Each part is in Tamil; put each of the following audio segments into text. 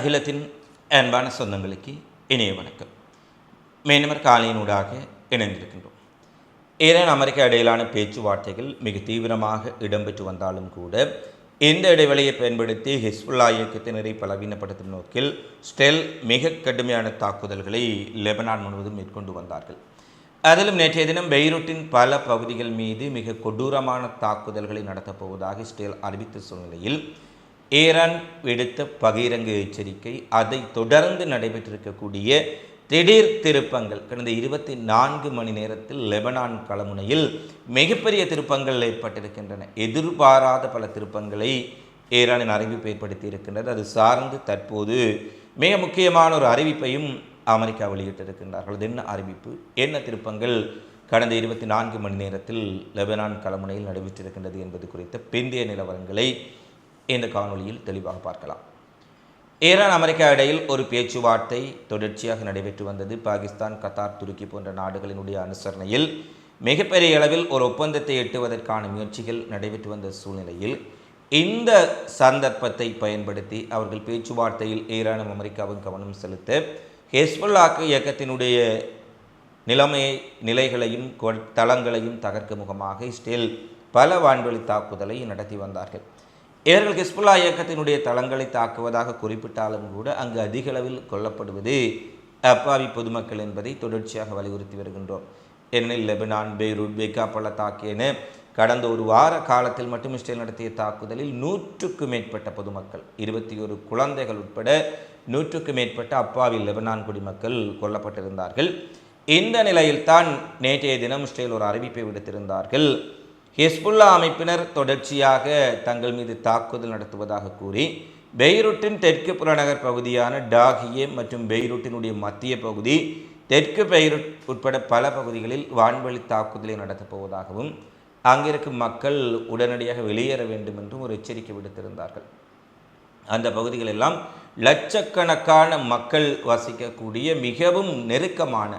அகிலத்தின் அன்பான சொந்தங்களுக்கு இணைய வணக்கம். மீனவர் காலையினூடாக இணைந்திருக்கின்றோம். ஈரான் அமெரிக்கா இடையிலான பேச்சுவார்த்தைகள் மிக தீவிரமாக இடம்பெற்று வந்தாலும் கூட இந்த இடைவெளியை பயன்படுத்தி ஹிஸ்புல்லா இயக்கத்தினரை பலவீனப்படுத்தும் நோக்கில் ஸ்டெல் மிக கடுமையான தாக்குதல்களை லெபனான் முழுவதும் மேற்கொண்டு வந்தார்கள். அதிலும் நேற்றைய தினம் பெய்ரூட்டின் பல பகுதிகள் மீது மிக கொடூரமான தாக்குதல்களை நடத்தப்போவதாக ஸ்டெல் அறிவித்த சூழ்நிலையில் ஈரான் விடுத்த பகிரங்க எச்சரிக்கை, அதை தொடர்ந்து நடைபெற்றிருக்கக்கூடிய திடீர் திருப்பங்கள் கடந்த 24 மணி நேரத்தில் லெபனான் களமுனையில் மிகப்பெரிய திருப்பங்கள் ஏற்பட்டிருக்கின்றன. எதிர்பாராத பல திருப்பங்களை ஈரானின் அறிவிப்பு ஏற்படுத்தி இருக்கின்றது. அது சார்ந்து தற்போது மிக முக்கியமான ஒரு அறிவிப்பையும் அமெரிக்கா வெளியிட்டிருக்கின்றார்கள். அது என்ன அறிவிப்பு, என்ன திருப்பங்கள் கடந்த 24 மணி நேரத்தில் லெபனான் களமுனையில் நடைபெற்றிருக்கின்றது என்பது குறித்த பிந்தைய நிலவரங்களை இந்த காணொலியில் தெளிவாக பார்க்கலாம். ஈரான் அமெரிக்கா இடையில் ஒரு பேச்சுவார்த்தை தொடர்ச்சியாக நடைபெற்று வந்தது. பாகிஸ்தான், கத்தார், துருக்கி போன்ற நாடுகளினுடைய அனுசரணையில் மிகப்பெரிய அளவில் ஒரு ஒப்பந்தத்தை எட்டுவதற்கான முயற்சிகள் நடைபெற்று வந்த சூழ்நிலையில் இந்த சந்தர்ப்பத்தை பயன்படுத்தி அவர்கள் பேச்சுவார்த்தையில் ஈரானும் அமெரிக்காவும் கவனம் செலுத்த ஹிஸ்புல்லாஹ் இயக்கத்தினுடைய நிலைகளையும் தளங்களையும் தகர்க்க முகமாக இஸ்ரேல் பல வான்வெளி தாக்குதலை நடத்தி வந்தார்கள். இவர்கள் ஹிஸ்புல்லா இயக்கத்தினுடைய தளங்களை தாக்குவதாக குறிப்பிட்டாலும் கூட அங்கு அதிக அளவில் கொல்லப்படுவது அப்பாவி பொதுமக்கள் என்பதை தொடர்ச்சியாக வலியுறுத்தி வருகின்றோம். ஏனெனில் லெபனான், பெய்ரூட், பெக்கா பள்ளத்தாக்கின கடந்த ஒரு வார காலத்தில் மட்டும் இஸ்ரேல் நடத்திய தாக்குதலில் 100க்கும் மேற்பட்ட பொதுமக்கள், 21 குழந்தைகள் உட்பட 100க்கும் மேற்பட்ட அப்பாவி லெபனான் குடிமக்கள் கொல்லப்பட்டிருந்தார்கள். இந்த நிலையில்தான் நேற்றைய தினம் இஸ்ரேல் ஒரு அறிவிப்பை விடுத்திருந்தார்கள். ஹிஸ்புல்லா அமைப்பினர் தொடர்ச்சியாக தங்கள் மீது தாக்குதல் நடத்துவதாக கூறி பெய்ரூட்டின் தெற்கு புறநகர் பகுதியான டாகியே மற்றும் பெய்ரூட்டினுடைய மத்திய பகுதி, தெற்கு பெய்ரூட் உட்பட பல பகுதிகளில் வான்வழி தாக்குதலை நடத்தப் போவதாகவும் அங்கிருக்கும் மக்கள் உடனடியாக வெளியேற வேண்டும் என்றும் ஒரு எச்சரிக்கை விடுத்திருந்தார்கள். அந்த பகுதிகள் எல்லாம் லட்சக்கணக்கான மக்கள் வசிக்கக்கூடிய மிகவும் நெருக்கமான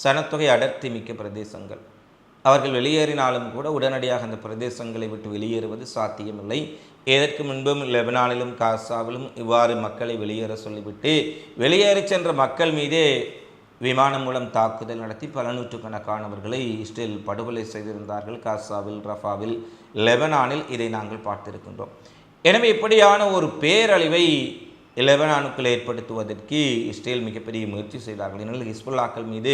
சனத்தொகை அடர்த்தி மிக்க பிரதேசங்கள். அவர்கள் வெளியேறினாலும் கூட உடனடியாக அந்த பிரதேசங்களை விட்டு வெளியேறுவது சாத்தியமில்லை. இதற்கு முன்பும் லெபனானிலும் காசாவிலும் இவ்வாறு மக்களை வெளியேற சொல்லிவிட்டு வெளியேறி சென்ற மக்கள் மீதே விமானம் மூலம் தாக்குதல் நடத்தி பல நூற்றுக்கணக்கானவர்களை இஸ்ரேல் படுகொலை செய்திருந்தார்கள். காசாவில், ரஃபாவில், லெபனானில் இதை நாங்கள் பார்த்திருக்கின்றோம். எனவே இப்படியான ஒரு பேரழிவை லெபனானுக்குள் ஏற்படுத்துவதற்கு இஸ்ரேல் மிகப்பெரிய முயற்சி செய்தார்கள். ஏனெனில் ஹிஸ்புல்லாக்கள் மீது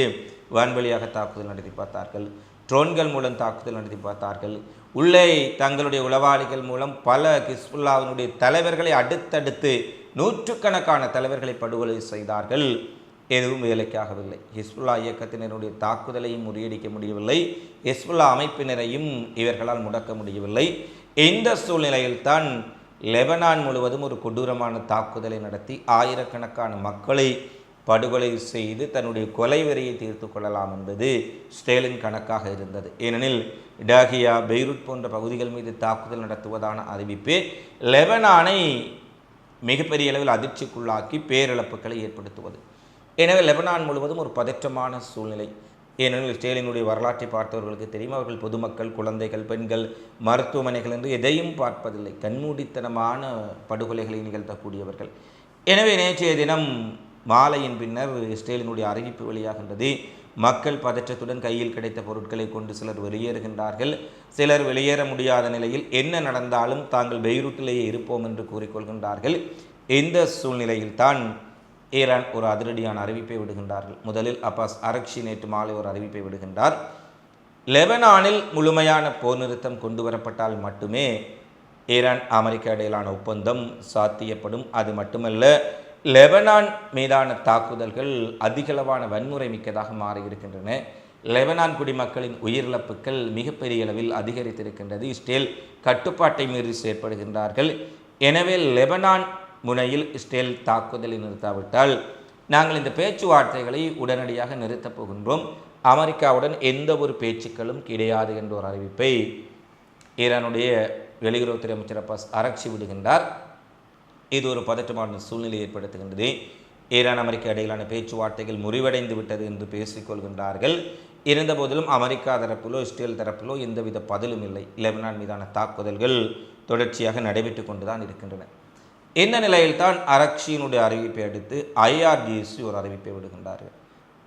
வான்வழியாக தாக்குதல் நடத்தி பார்த்தார்கள், ட்ரோன்கள் மூலம் தாக்குதல் நடத்தி பார்த்தார்கள், உள்ளே தங்களுடைய உளவாளிகள் மூலம் பல ஹிஸ்புல்லாவினுடைய தலைவர்களை அடுத்தடுத்து நூற்றுக்கணக்கான தலைவர்களை படுகொலை செய்தார்கள். எதுவும் வேலைக்காகவில்லை. ஹிஸ்புல்லா இயக்கத்தினருடைய தாக்குதலையும் முறியடிக்க முடியவில்லை, ஹிஸ்புல்லா அமைப்பினரையும் இவர்களால் முடக்க முடியவில்லை. இந்த சூழ்நிலையில்தான் லெபனான் முழுவதும் ஒரு கொடூரமான தாக்குதலை நடத்தி ஆயிரக்கணக்கான மக்களை படுகொலை செய்து தன்னுடைய கொலை வெறியை தீர்த்து கொள்ளலாம் என்பது ஸ்டேலின் கணக்காக இருந்தது. ஏனெனில் டாகியா, பெய்ரூட் போன்ற பகுதிகள் மீது தாக்குதல் நடத்துவதான அறிவிப்பே லெபனானை மிகப்பெரிய அளவில் அதிர்ச்சிக்குள்ளாக்கி பேரிழப்புகளை ஏற்படுத்துவது. எனவே லெபனான் முழுவதும் ஒரு பதற்றமான சூழ்நிலை. ஏனெனில் ஸ்டேலினுடைய வரலாற்றை பார்த்தவர்களுக்கு தெரியும், அவர்கள் பொதுமக்கள், குழந்தைகள், பெண்கள், மருத்துவமனைகள் என்று எதையும் பார்ப்பதில்லை, கண்மூடித்தனமான படுகொலைகளை நிகழ்த்தக்கூடியவர்கள். எனவே நேற்றைய தினம் மாலையின் பின்னர் இஸ்ரேலினுடைய அறிவிப்பு வெளியாகின்றது. மக்கள் பதற்றத்துடன் கையில் கிடைத்த பொருட்களை கொண்டு சிலர் வெளியேறுகின்றார்கள். சிலர் வெளியேற முடியாத நிலையில் என்ன நடந்தாலும் தாங்கள் பெய்ரூட்டிலேயே இருப்போம் என்று கூறிக்கொள்கின்றார்கள். இந்த சூழ்நிலையில்தான் ஈரான் ஒரு அதிரடியான அறிவிப்பை விடுகின்றார்கள். முதலில் அப்பாஸ் அரக்ஷி நேற்று மாலை ஒரு அறிவிப்பை விடுகின்றார். லெபனானில் முழுமையான போர் நிறுத்தம் கொண்டு வரப்பட்டால் மட்டுமே ஈரான் அமெரிக்கா இடையிலான ஒப்பந்தம் சாத்தியப்படும். அது மட்டுமல்ல, லெபனான் மீதான தாக்குதல்கள் அதிகளவான வன்முறை மிக்கதாக மாறியிருக்கின்றன. லெபனான் குடிமக்களின் உயிரிழப்புகள் மிகப்பெரிய அளவில் அதிகரித்திருக்கின்றது. இஸ்ரேல் கட்டுப்பாட்டை மீறி செயற்படுகின்றார்கள். எனவே லெபனான் முனையில் இஸ்ரேல் தாக்குதலை நிறுத்தாவிட்டால் நாங்கள் இந்த பேச்சுவார்த்தைகளை உடனடியாக நிறுத்தப் போகின்றோம், அமெரிக்காவுடன் எந்த ஒரு பேச்சுக்களும் கிடையாது என்ற ஒரு அறிவிப்பை ஈரானுடைய வெளியுறவுத்துறை அமைச்சர் அப்பாஸ் அரக்ஷி விடுகின்றார். இது ஒரு பதற்றமான சூழ்நிலை ஏற்படுத்துகின்றது. ஈரான் அமெரிக்கா இடையிலான பேச்சுவார்த்தைகள் முறிவடைந்து விட்டது என்று பேசிக்கொள்கின்றார்கள். இருந்தபோதிலும் அமெரிக்கா தரப்பிலோ இஸ்ரேல் தரப்பிலோ எந்தவித பதிலும் இல்லை. லெபனான் மீதான தாக்குதல்கள் தொடர்ச்சியாக நடைபெற்று கொண்டுதான் இருக்கின்றன. இந்த நிலையில்தான் அரக்சியினுடைய அறிவிப்பை அடுத்து IRGC ஒரு அறிவிப்பை விடுகின்றார்கள்.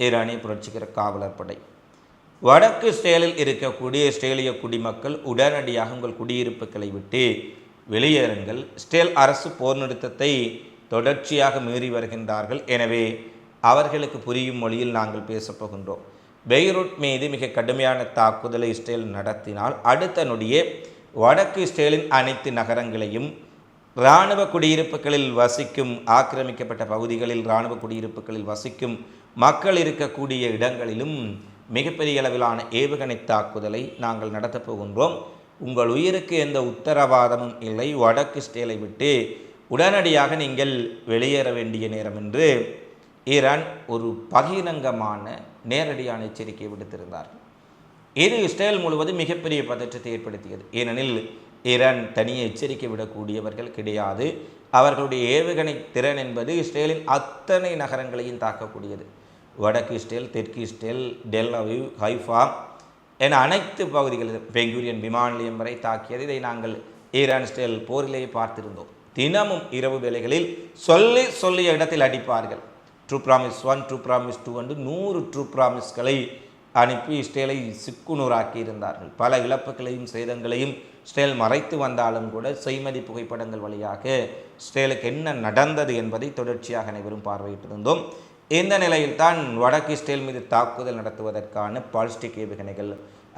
ஈரானிய புரட்சிகர காவலர் படை வடக்கு இஸ்ரேலில் இருக்கக்கூடிய இஸ்ரேலிய குடிமக்கள் உடனடியாக உங்கள் குடியிருப்புகளை விட்டு வெளியேறுங்கள். இஸ்ரேல் அரசு போர் நிறுத்தத்தை தொடர்ச்சியாக மீறி வருகின்றார்கள். எனவே அவர்களுக்கு புரியும் மொழியில் நாங்கள் பேசப்போகின்றோம். பெய்ரூட் மீது மிக கடுமையான தாக்குதலை இஸ்ரேல் நடத்தினால் அடுத்த நொடியே வடக்கு இஸ்ரேலின் அனைத்து நகரங்களையும் இராணுவ குடியிருப்புகளில் வசிக்கும் ஆக்கிரமிக்கப்பட்ட பகுதிகளில் இராணுவ குடியிருப்புகளில் வசிக்கும் மக்கள் இருக்கக்கூடிய இடங்களிலும் மிகப்பெரிய அளவிலான ஏவுகணை தாக்குதலை நாங்கள் நடத்தப் போகின்றோம். உங்கள் உயிருக்கு எந்த உத்தரவாதமும் இல்லை. வடக்கு இஸ்ரேலை விட்டு உடனடியாக நீங்கள் வெளியேற வேண்டிய நேரம் என்று ஈரான் ஒரு பகிரங்கமான நேரடியான எச்சரிக்கை விடுத்திருந்தார்கள். இது இஸ்ரேல் முழுவதும் மிகப்பெரிய பதற்றத்தை ஏற்படுத்தியது. ஏனெனில் ஈரான் தனியே எச்சரிக்கை விடக்கூடியவர்கள் கிடையாது. அவர்களுடைய ஏவுகணை திறன் என்பது இஸ்ரேலின் அத்தனை நகரங்களையும் தாக்கக்கூடியது. வடக்கு இஸ்ரேல், தெற்கு இஸ்ரேல், டெல் அவீவ், ஹைஃபா என அனைத்து பகுதிகளிலும் பெங்குரியன் விமான நிலையம் வரை தாக்கியது. இதை நாங்கள் ஈரான் இஸ்ரேல் போரிலேயே பார்த்திருந்தோம். தினமும் இரவு வேளைகளில் சொல்லிய இடத்தில் அடிப்பார்கள். ட்ரூ ப்ராமிஸ் 1, ட்ரூ ப்ராமிஸ் 2 என்று 100 ட்ரூ ப்ராமிஸ்களை அனுப்பி இஸ்ரேலை சிக்குநூறாக்கி இருந்தார்கள். பல இழப்புகளையும் சேதங்களையும் இஸ்ரேல் மறைத்து வந்தாலும் கூட செய்மதி புகைப்படங்கள் வழியாக இஸ்ரேலுக்கு என்ன நடந்தது என்பதை தொடர்ச்சியாக அனைவரும் பார்வையிட்டிருந்தோம். இந்த நிலையில்தான் வடக்கு இஸ்ரேல் மீது தாக்குதல் நடத்துவதற்கான பாலிஸ்டிக் ஏவுகணைகள்,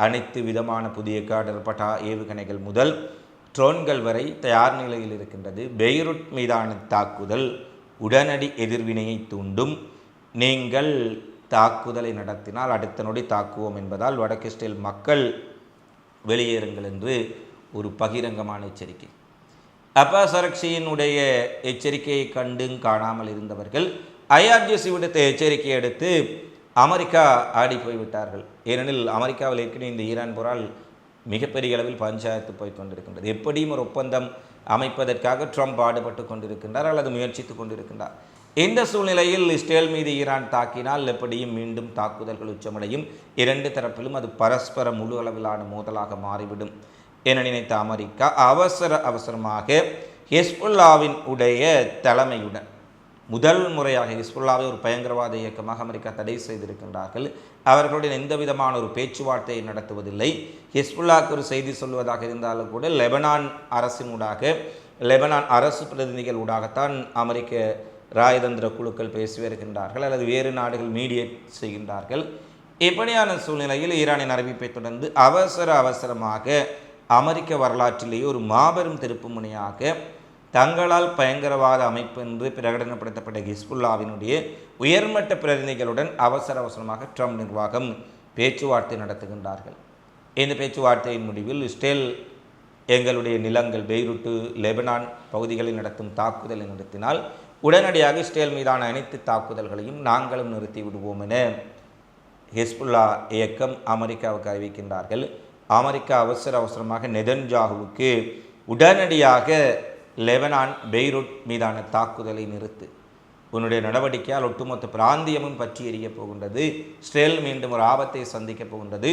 அனைத்து விதமான புதிய காடர்பட்டா ஏவுகணைகள் முதல் ட்ரோன்கள் வரை தயார் நிலையில் இருக்கின்றது. பெய்ரூட் மீதான தாக்குதல் உடனடி எதிர்வினையை தூண்டும். நீங்கள் தாக்குதலை நடத்தினால் அடுத்த நொடி தாக்குவோம் என்பதால் வடக்கு இஸ்ரேல் மக்கள் வெளியேறுங்கள் என்று ஒரு பகிரங்கமான எச்சரிக்கை. அப்பாஸ் அரக்சியினுடைய எச்சரிக்கையை கண்டும் காணாமல் இருந்தவர்கள் IRGC விடுத்த எச்சரிக்கையை அடுத்து அமெரிக்கா ஆடி போய்விட்டார்கள். ஏனெனில் அமெரிக்காவில் ஏற்கனவே இந்த ஈரான் போரால் மிகப்பெரிய அளவில் பஞ்சாயத்து போய் கொண்டிருக்கின்றது. எப்படியும் ஒரு ஒப்பந்தம் அமைப்பதற்காக ட்ரம்ப் பாடுபட்டு கொண்டிருக்கின்றார் அல்லது முயற்சித்து கொண்டிருக்கின்றார். இந்த சூழ்நிலையில் இஸ்ரேல் மீது ஈரான் தாக்கினால் எப்படியும் மீண்டும் தாக்குதல்கள் உச்சமடையும். இரண்டு தரப்பிலும் அது பரஸ்பர முழு அளவிலான மோதலாக மாறிவிடும் என நினைத்த அமெரிக்கா அவசரமாக ஹெஸ்புல்லாவின் உடைய தலைமையுடன் முதல் முறையாக ஹிஸ்புல்லாவை ஒரு பயங்கரவாத இயக்கமாக அமெரிக்கா தடை செய்திருக்கின்றார்கள். அவர்களுடன் எந்த விதமான ஒரு பேச்சுவார்த்தையை நடத்துவதில்லை. ஹிஸ்புல்லாவுக்கு ஒரு செய்தி சொல்வதாக இருந்தாலும் கூட லெபனான் அரசினூடாக, லெபனான் அரசு பிரதிநிதிகள் ஊடாகத்தான் அமெரிக்க ராஜதந்திர குழுக்கள் பேசி வருகின்றார்கள் அல்லது வேறு நாடுகள் மீடியேட் செய்கின்றார்கள். இப்படியான சூழ்நிலையில் ஈரானின் அறிவிப்பை தொடர்ந்து அவசரமாக அமெரிக்க வரலாற்றிலேயே ஒரு மாபெரும் திருப்பு முனையாக தங்களால் பயங்கரவாத அமைப்பு என்று பிரகடனப்படுத்தப்பட்ட ஹிஸ்புல்லாவினுடைய உயர்மட்ட பிரதிநிதிகளுடன் அவசரமாக ட்ரம்ப் நிர்வாகம் பேச்சுவார்த்தை நடத்துகின்றார்கள். இந்த பேச்சுவார்த்தையின் முடிவில் இஸ்ரேல் எங்களுடைய நிலங்கள் பெய்ரூட்டு, லெபனான் பகுதிகளில் நடத்தும் தாக்குதலை நிறுத்தினால் உடனடியாக இஸ்ரேல் மீதான அனைத்து தாக்குதல்களையும் நாங்களும் நிறுத்தி விடுவோம் என ஹிஸ்புல்லா இயக்கம் அமெரிக்காவுக்கு அறிவிக்கின்றார்கள். அமெரிக்கா அவசரமாக நெதன்யாகுவுக்கு உடனடியாக லெபனான் பெய்ரூட் மீதான தாக்குதலை நிறுத்து, உன்னுடைய நடவடிக்கையால் ஒட்டுமொத்த பிராந்தியமும் பற்றி எரிய போகின்றது, இஸ்ரேல் மீண்டும் ஒரு ஆபத்தை சந்திக்கப் போகின்றது,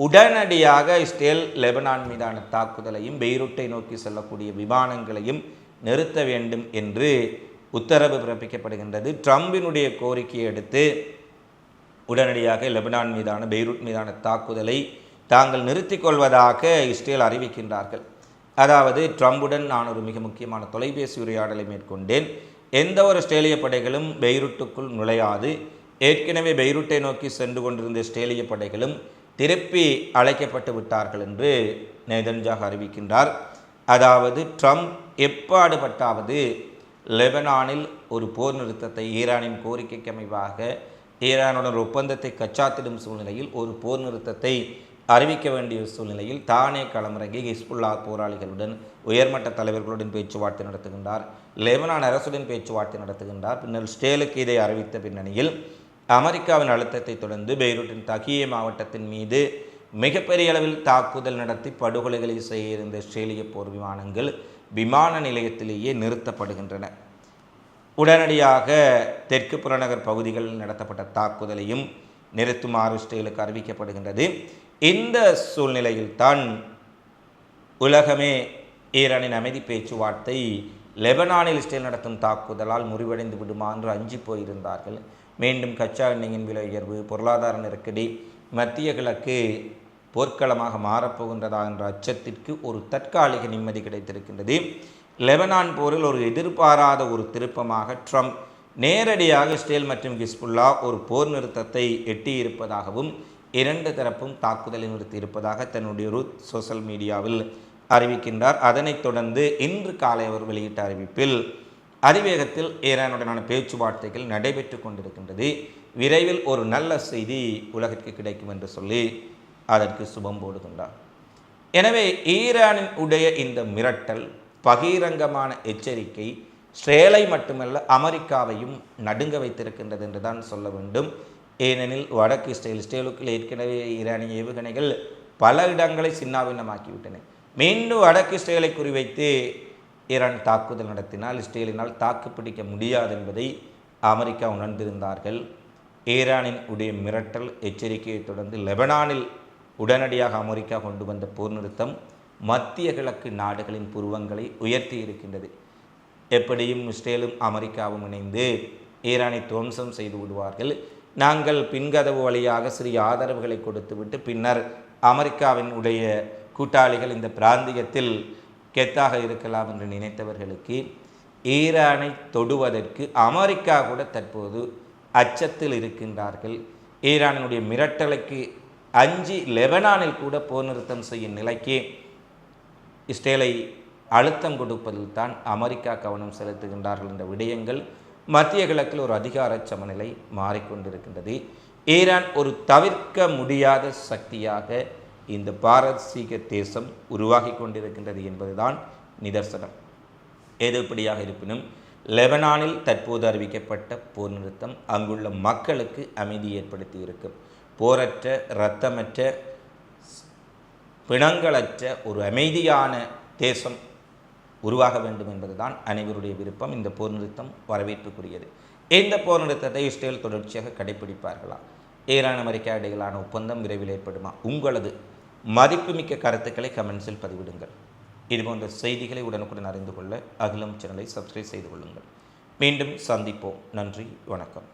உடனடியாக இஸ்ரேல் லெபனான் மீதான தாக்குதலையும் பெய்ரூட்டை நோக்கி செல்லக்கூடிய விமானங்களையும் நிறுத்த வேண்டும் என்று உத்தரவு பிறப்பிக்கப்படுகின்றது. ட்ரம்பினுடைய கோரிக்கையை அடுத்து உடனடியாக லெபனான் மீதான பெய்ரூட் மீதான தாக்குதலை தாங்கள் நிறுத்திக் கொள்வதாக இஸ்ரேல் அறிவிக்கின்றார்கள். அதாவது ட்ரம்புடன் நான் ஒரு மிக முக்கியமான தொலைபேசி உரையாடலை மேற்கொண்டேன். எந்த ஒரு இஸ்ரேலிய படைகளும் பெய்ரூட்டுக்குள் நுழையாது. ஏற்கனவே பெய்ரூட்டை நோக்கி சென்று கொண்டிருந்த இஸ்ரேலிய படைகளும் திருப்பி அழைக்கப்பட்டு விட்டார்கள் என்று நெதன்யாகு அறிவிக்கின்றார். அதாவது ட்ரம்ப் எப்பாடுபட்டாவது லெபனானில் ஒரு போர் நிறுத்தத்தை ஈரானின் கோரிக்கைக்கு அமைவாக ஈரானுடன் ஒரு ஒப்பந்தத்தை கச்சாத்திடும் சூழ்நிலையில் ஒரு போர் நிறுத்தத்தை அறிவிக்க வேண்டிய சூழ்நிலையில் தானே களமிறங்கி ஹிஸ்புல்லா போராளிகளுடன் உயர்மட்ட தலைவர்களுடன் பேச்சுவார்த்தை நடத்துகின்றார். லெபனான் அரசுடன் பேச்சுவார்த்தை நடத்துகின்றார். பின்னர் இஸ்ரேலுக்கு இதை அறிவித்த பின்னணியில் அமெரிக்காவின் அழுத்தத்தை தொடர்ந்து பெய்ரூட்டின் தகியே மாவட்டத்தின் மீது மிகப்பெரிய அளவில் தாக்குதல் நடத்தி படுகொலைகளை செய்ய இருந்த இஸ்ரேலிய போர் விமானங்கள் விமான நிலையத்திலேயே நிறுத்தப்படுகின்றன. உடனடியாக தெற்கு புறநகர் பகுதிகளில் நடத்தப்பட்ட தாக்குதலையும் நிறுத்துமாறு இஸ்ரேலுக்கு அறிவிக்கப்படுகின்றது. இந்த சூழ்நிலையில் தான் உலகமே ஈரானின் அமைதி பேச்சுவார்த்தை லெபனானில் இஸ்ரேல் நடத்தும் தாக்குதலால் முறிவடைந்து விடுமா என்று அஞ்சி போயிருந்தார்கள். மீண்டும் கச்சா எண்ணெயின் விலை உயர்வு, பொருளாதார நெருக்கடி, மத்திய கிழக்கு போர்க்களமாக மாறப்போகின்றதா என்ற அச்சத்திற்கு ஒரு தற்காலிக நிம்மதி கிடைத்திருக்கின்றது. லெபனான் போரில் ஒரு எதிர்பாராத ஒரு திருப்பமாக ட்ரம்ப் நேரடியாக இஸ்ரேல் மற்றும் ஹிஸ்புல்லா ஒரு போர் நிறுத்தத்தை எட்டியிருப்பதாகவும் இரண்டு தரப்பும் தாக்குதலை நிறுத்தியிருப்பதாக தன்னுடைய ரூத் சோஷியல் மீடியாவில் அறிவிக்கின்றார். அதனைத் தொடர்ந்து இன்று காலை அவர் வெளியிட்ட அறிவிப்பில் அதிவேகத்தில் ஈரானுடனான பேச்சுவார்த்தைகள் நடைபெற்று கொண்டிருக்கின்றது, விரைவில் ஒரு நல்ல செய்தி உலகிற்கு கிடைக்கும் என்று சொல்லி அதற்கு சுபம் போடுகின்றார். எனவே ஈரானின் உடைய இந்த மிரட்டல், பகிரங்கமான எச்சரிக்கை இஸ்ரேலை மட்டுமல்ல அமெரிக்காவையும் நடுங்க வைத்திருக்கின்றது என்று தான் சொல்ல வேண்டும். ஏனெனில் வடக்கு இஸ்ரேலுக்குள் ஏற்கனவே ஈரானிய ஏவுகணைகள் பல இடங்களை சின்னாபின்னமாக்கிவிட்டன. மீண்டும் வடக்கு இஸ்ரேலை குறிவைத்து ஈரான் தாக்குதல் நடத்தினால் இஸ்ரேலினால் தாக்குப்பிடிக்க முடியாது என்பதை அமெரிக்கா உணர்ந்திருந்தார்கள். ஈரானின் உடைய மிரட்டல் எச்சரிக்கையை தொடர்ந்து லெபனானில் உடனடியாக அமெரிக்கா கொண்டு வந்த போர் நிறுத்தம் மத்திய கிழக்கு நாடுகளின் புருவங்களை உயர்த்தி இருக்கின்றது. எப்படியும் இஸ்ரேலும் அமெரிக்காவும் இணைந்து ஈரானை துவம்சம் செய்து விடுவார்கள், நாங்கள் பின்கதவு வழியாக சிறிய ஆதரவுகளை கொடுத்துவிட்டு பின்னர் அமெரிக்காவின் உடைய கூட்டாளிகள் இந்த பிராந்தியத்தில் கெத்தாக இருக்கலாம் என்று நினைத்தவர்களுக்கு ஈரானை தொடுவதற்கு அமெரிக்கா கூட தற்போது அச்சத்தில் இருக்கின்றார்கள். ஈரானினுடைய மிரட்டலுக்கு அஞ்சி லெபனானில் கூட போர் நிறுத்தம் செய்யும் நிலைக்கு இஸ்ரேலை அழுத்தம் கொடுப்பதில் தான் அமெரிக்கா கவனம் செலுத்துகின்றார்கள் என்ற விடயங்கள் மத்திய கிழக்கில் ஒரு அதிகார சமநிலை மாறிக்கொண்டிருக்கின்றது. ஈரான் ஒரு தவிர்க்க முடியாத சக்தியாக இந்த பாரசீக தேசம் உருவாகி கொண்டிருக்கின்றது என்பதுதான் நிதர்சனம். எதுபடியாக இருப்பினும் லெபனானில் தற்போது அறிவிக்கப்பட்ட போர் நிறுத்தம் அங்குள்ள மக்களுக்கு அமைதி ஏற்படுத்தி இருக்கும். போரற்ற, இரத்தமற்ற, பிணங்களற்ற ஒரு அமைதியான தேசம் உருவாக வேண்டும் என்பதுதான் அனைவருடைய விருப்பம். இந்த போர் நிறுத்தம் வரவேற்புக்குரியது. இந்த போர் நிறுத்தத்தை இஸ்ரேல் தொடர்ச்சியாக கடைபிடிப்பார்களா? ஈரான் அமெரிக்கா இடையிலான ஒப்பந்தம் விரைவில் ஏற்படுமா? உங்களது மதிப்புமிக்க கருத்துக்களை கமெண்ட்ஸில் பதிவிடுங்கள். இதுபோன்ற செய்திகளை உடனுக்குடன் அறிந்து கொள்ள அகிலம் சேனலை சப்ஸ்கிரைப் செய்து கொள்ளுங்கள். மீண்டும் சந்திப்போம். நன்றி, வணக்கம்.